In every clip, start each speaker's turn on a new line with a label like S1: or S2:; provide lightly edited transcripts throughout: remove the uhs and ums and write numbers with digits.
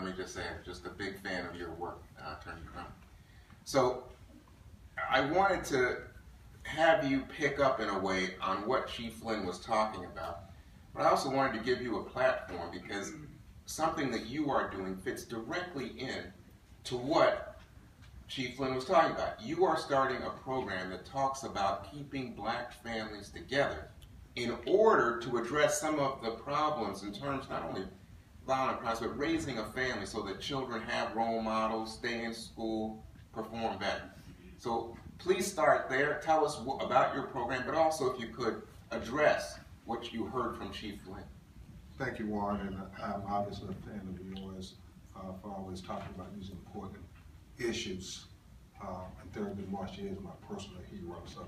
S1: me just say I'm just a big fan of your work, Attorney Crump. So I wanted to have you pick up in a way on what Chief Flynn was talking about. But I also wanted to give you a platform because something that you are doing fits directly in to what Chief Flynn was talking about. You are starting a program that talks about keeping black families together in order to address some of the problems in terms not only violent crimes, but raising a family so that children have role models, stay in school, perform better. So please start there. Tell us about your program, but also if you could address what you heard from Chief Flynn.
S2: Thank you, Warren, and I'm obviously a fan of yours for always talking about these important issues. And Thurgood Marshall is my personal hero, so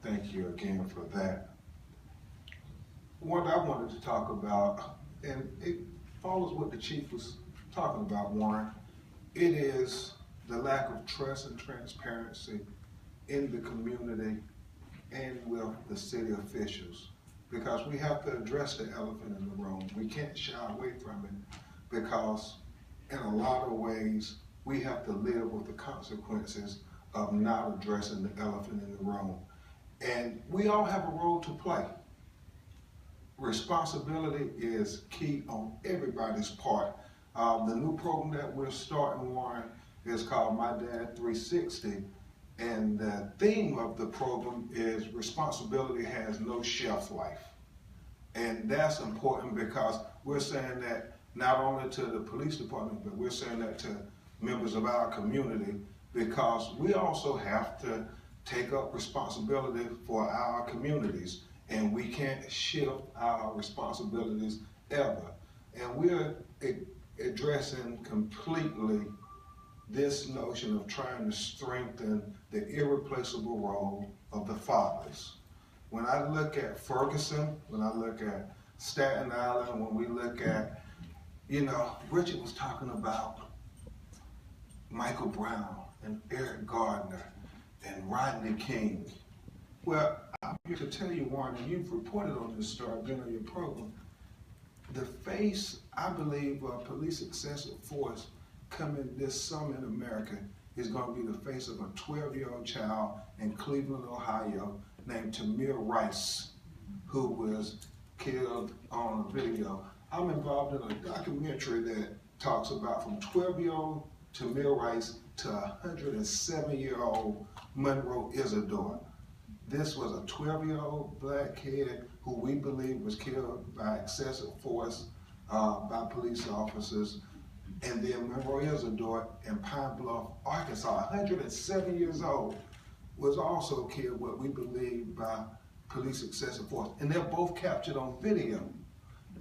S2: thank you again for that. What I wanted to talk about, and it follows what the Chief was talking about, Warren, it is the lack of trust and transparency in the community and with the city officials. Because we have to address the elephant in the room. We can't shy away from it because in a lot of ways, we have to live with the consequences of not addressing the elephant in the room. And we all have a role to play. Responsibility is key on everybody's part. The new program that we're starting, Warren, is called My Dad 360. And the theme of the program is responsibility has no shelf life. And that's important because we're saying that not only to the police department, but we're saying that to members of our community because we also have to take up responsibility for our communities and we can't shift our responsibilities ever. And we're addressing completely this notion of trying to strengthen the irreplaceable role of the fathers. When I look at Ferguson, when I look at Staten Island, when we look at, Richard was talking about Michael Brown and Eric Gardner and Rodney King. Well, I'm here to tell you, Warren, and you've reported on this story, been on your program, the face, I believe, of police excessive force coming this summer in America is going to be the face of a 12-year-old child in Cleveland, Ohio, named Tamir Rice, who was killed on a video. I'm involved in a documentary that talks about from 12-year-old Tamir Rice to 107-year-old Monroe Isidore. This was a 12-year-old black kid who we believe was killed by excessive force by police officers. And then Monroe Isidore in Pine Bluff, Arkansas, 107 years old, was also killed, what we believe, by police excessive force. And they're both captured on video.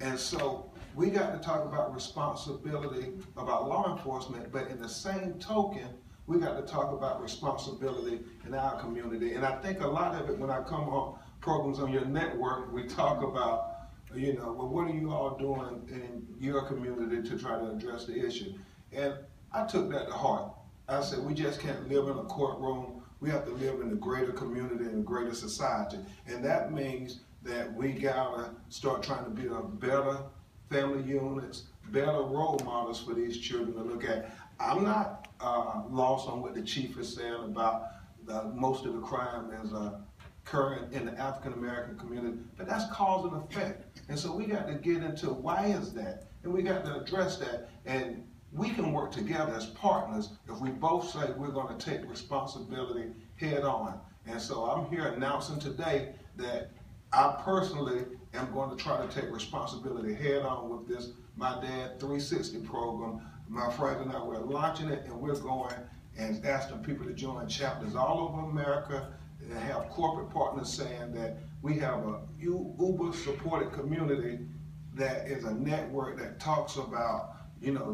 S2: And so we got to talk about responsibility about law enforcement, but in the same token, we got to talk about responsibility in our community. And I think a lot of it, when I come on programs on your network, we talk about, well, what are you all doing in your community to try to address the issue? And I took that to heart. I said, we just can't live in a courtroom. We have to live in the greater community and the greater society. And that means that we gotta start trying to build better family units, better role models for these children to look at. I'm not lost on what the Chief is saying about most of the crime is occurring in the African American community, but that's cause and effect. And so we got to get into why is that, and we got to address that. And we can work together as partners if we both say we're going to take responsibility head on. And so I'm here announcing today that I personally am going to try to take responsibility head on with this My Dad 360 program. My friends and I, we're launching it, and we're going and asking people to join chapters all over America and have corporate partners saying that we have a Uber-supported community that is a network that talks about,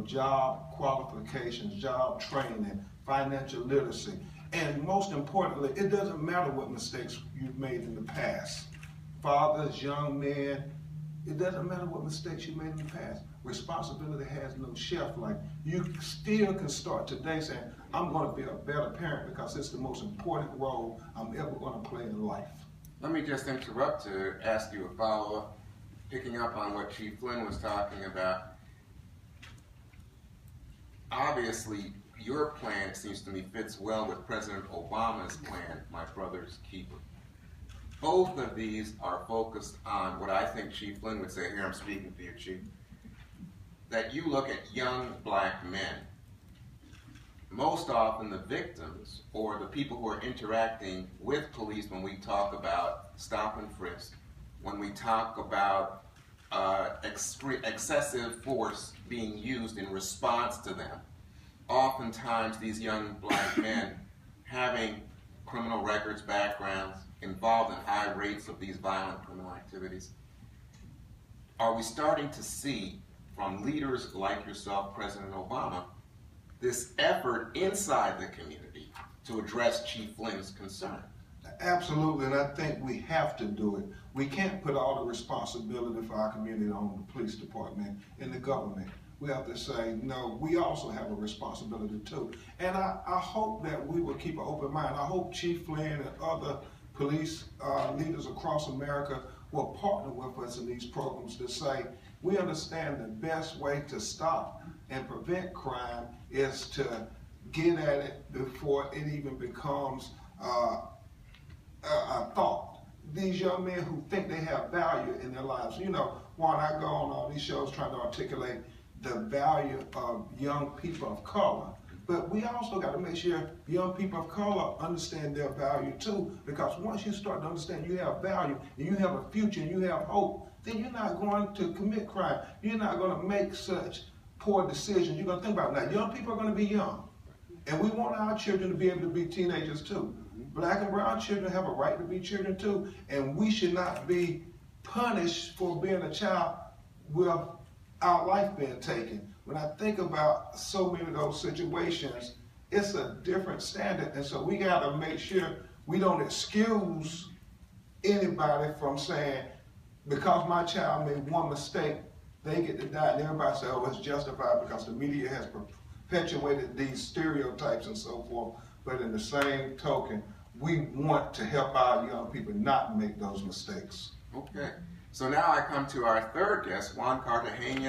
S2: job qualifications, job training, financial literacy. And most importantly, it doesn't matter what mistakes you've made in the past. Fathers, young men, it doesn't matter what mistakes you made in the past. Responsibility has no shelf life. You still can start today saying, I'm going to be a better parent because it's the most important role I'm ever going to play in life.
S1: Let me just interrupt to ask you a follow-up, picking up on what Chief Flynn was talking about. obviously your plan, it seems to me, fits well with President Obama's plan, My Brother's Keeper. Both of these are focused on what I think Chief Flynn would say, here I'm speaking for you, Chief, that you look at young black men, most often the victims or the people who are interacting with police when we talk about stop and frisk, when we talk about excessive force being used in response to them. Oftentimes these young black men having criminal records, backgrounds, involved in high rates of these violent criminal activities. Are we starting to see from leaders like yourself, President Obama, this effort inside the community to address Chief Flynn's concern?
S2: Absolutely, and I think we have to do it. We can't put all the responsibility for our community on the police department and the government. We have to say, no, we also have a responsibility too. And I hope that we will keep an open mind. I hope Chief Flynn and other police leaders across America will partner with us in these programs to say, we understand the best way to stop and prevent crime is to get at it before it even becomes a thought. These young men who think they have value in their lives. You know, Juan, I go on all these shows trying to articulate the value of young people of color. But we also got to make sure young people of color understand their value too, because once you start to understand you have value and you have a future and you have hope, then you're not going to commit crime. You're not going to make such poor decisions. You're going to think about it. Now, young people are going to be young, and we want our children to be able to be teenagers too. Black and brown children have a right to be children too, and we should not be punished for being a child with our life being taken. When I think about so many of those situations, it's a different standard, and so we got to make sure we don't excuse anybody from saying, because my child made one mistake, they get to die, and everybody says, oh, it's justified because the media has perpetuated these stereotypes and so forth. But in the same token, we want to help our young people not make those mistakes.
S1: Okay. So now I come to our third guest, Juan Cartagena.